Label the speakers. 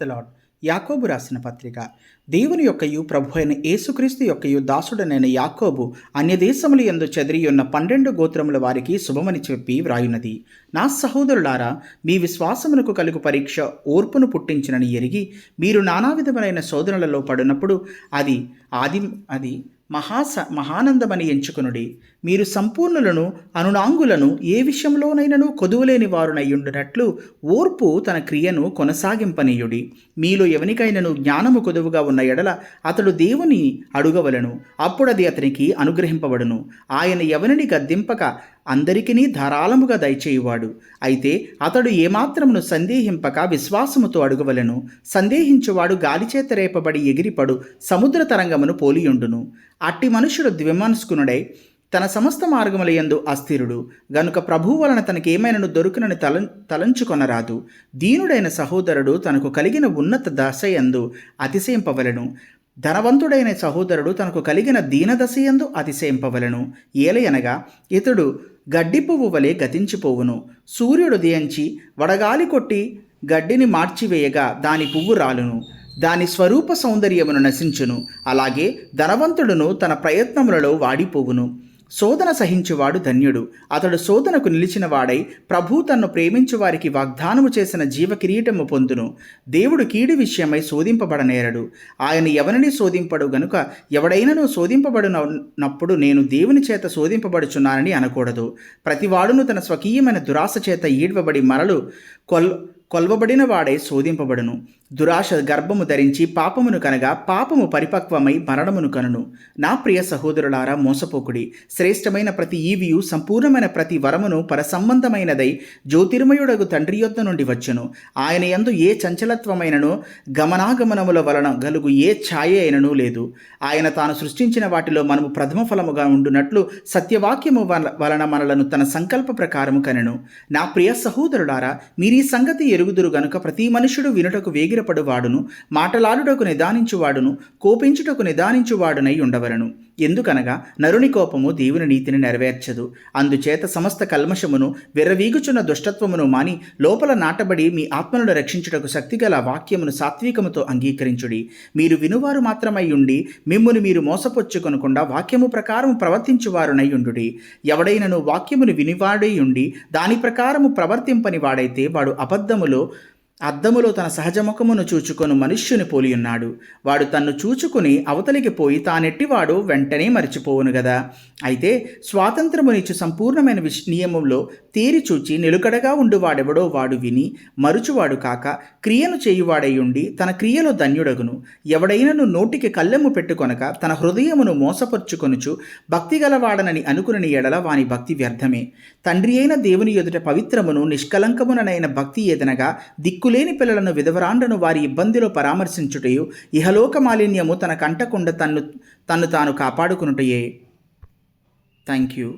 Speaker 1: The lord. యాకోబు రాసిన పత్రిక. దేవుని యొక్కయు ప్రభు అయిన యేసుక్రీస్తు యొక్కయు దాసుడనైన యాకోబు అన్యదేశములు యందు చెదిరియున్న 12 గోత్రముల వారికి శుభమని చెప్పి వ్రాయున్నది. నా సహోదరులారా, మీ విశ్వాసమునకు కలుగు పరీక్ష ఓర్పును పుట్టించినని ఎరిగి మీరు నానా విధములైన శోధనలలో పడినప్పుడు అది మహానందమని ఎంచుకొనుడి. మీరు సంపూర్ణులను అనునాంగులను ఏ విషయంలోనైనను కొదువులేని వారునయ్యుండునట్లు ఓర్పు తన క్రియను కొనసాగింపనీయుడి. మీలో ఎవనికైనను జ్ఞానము కొదువుగా ఉన్న ఎడల అతడు దేవుని అడుగవలను, అప్పుడది అతనికి అనుగ్రహింపబడును. ఆయన ఎవరిని గద్దింపక అందరికీ ధారాళముగా దయచేయువాడు. అయితే అతడు ఏమాత్రమును సందేహింపక విశ్వాసముతో అడుగవలెను. సందేహించువాడు గాలిచేత రేపబడి ఎగిరిపడు సముద్ర తరంగమును పోలియుండును. అట్టి మనుషుడు ద్విమనస్కునుడై తన సమస్త మార్గములయందు అస్థిరుడు గనుక ప్రభువు వలన తనకేమైనను దొరుకునని తలంచుకొనరాదు. దీనుడైన సహోదరుడు తనకు కలిగిన ఉన్నత దశయందు అతిశయింపవలెను. ధనవంతుడైన సహోదరుడు తనకు కలిగిన దీనదశయందు అతిశయింపవలెను. ఏలయనగా ఇతడు గడ్డి పువ్వు వలె గతించిపోవును. సూర్యుడు ఉదయించి వడగాలి కొట్టి గడ్డిని మార్చివేయగా దాని పువ్వు రాలును, దాని స్వరూప సౌందర్యమును నశించును. అలాగే ధనవంతుడును తన ప్రయత్నములలో వాడిపోవును. శోధన సహించువాడు ధన్యుడు. అతడు శోధనకు నిలిచిన వాడై ప్రభు తన్ను ప్రేమించు వారికి వాగ్దానము చేసిన జీవ కిరీటము పొందును. దేవుడు కీడు విషయమై శోధింపబడనేరడు. ఆయన ఎవరిని శోధింపడు గనుక ఎవడైనను శోధింపబడినప్పుడు నేను దేవుని చేత శోధింపబడుచున్నానని అనకూడదు. ప్రతివాడును తన స్వకీయమైన దురాశ చేత ఈడ్వబడి మరలు కొల్వబడిన వాడే శోధింపబడును. దురాశ గర్భము ధరించి పాపమును కనగా పాపము పరిపక్వమై మరణమును కనును. నా ప్రియ సహోదరులారా, మోసపోకుడి. శ్రేష్టమైన ప్రతి ఈవియు సంపూర్ణమైన ప్రతి వరమును పరసంబంధమైనదై జ్యోతిర్మయుడగు తండ్రి యొద్ద నుండి వచ్చును. ఆయన యందు ఏ చంచలత్వమైనను గమనాగమనముల వలన గలుగు ఏ ఛాయ అయినను లేదు. ఆయన తాను సృష్టించిన వాటిలో మనము ప్రథమ ఫలముగా ఉండునట్లు సత్యవాక్యము వలన మనలను తన సంకల్ప ప్రకారము కనెను. నా ప్రియ సహోదరులారా, మీరీ సంగతి ఎరుగుదురు గనుక ప్రతి మనుషుడు వినుటకు వేగిరపడువాడును, మాటలాడుటకు నిదానించువాడును, కోపించుటకు నిదానించువాడునై ఉండవలను. ఎందుకనగా నరుని కోపము దేవుని నీతిని నెరవేర్చదు. అందుచేత సమస్త కల్మషమును విర్రవీగుచున్న దుష్టత్వమును మాని లోపల నాటబడి మీ ఆత్మలను రక్షించుటకు శక్తిగల వాక్యమును సాత్వికముతో అంగీకరించుడి. మీరు వినువారు మాత్రమై ఉండి మిమ్మును మీరు మోసపుచ్చుకొనకుండా వాక్యము ప్రకారము ప్రవర్తించువారునై ఉండుడి. ఎవడైనను వాక్యమును వినివాడై ఉండి దాని ప్రకారము ప్రవర్తింపని వాడైతే వాడు అద్దములో తన సహజముఖమును చూచుకొని మనుష్యుని పోలియున్నాడు. వాడు తన్ను చూచుకుని అవతలికి పోయి తానెట్టివాడు వెంటనే మరిచిపోవును గదా. అయితే స్వాతంత్రమునిచ్చు సంపూర్ణమైన నియమంలో తేరి చూచి నిలుకడగా ఉండువాడెవడో వాడు విని మరుచువాడు కాక క్రియను చేయువాడై ఉండి తన క్రియలో ధన్యుడగును. ఎవడైనను నోటికి కళ్ళెము పెట్టుకొనక తన హృదయమును మోసపరుచుకొనుచు భక్తి గలవాడనని అనుకుని ఎడల వాని భక్తి వ్యర్థమే. తండ్రి అయిన దేవుని ఎదుట పవిత్రమును నిష్కలంకముననైన భక్తి ఏదనగా దిక్కులేని పిల్లలను విధవరాండ్రను వారి ఇబ్బందిలో పరామర్శించుటయు ఇహలోక మాలిన్యము తన కంటకుండా తన్ను తాను కాపాడుకునుటయే. Thank you.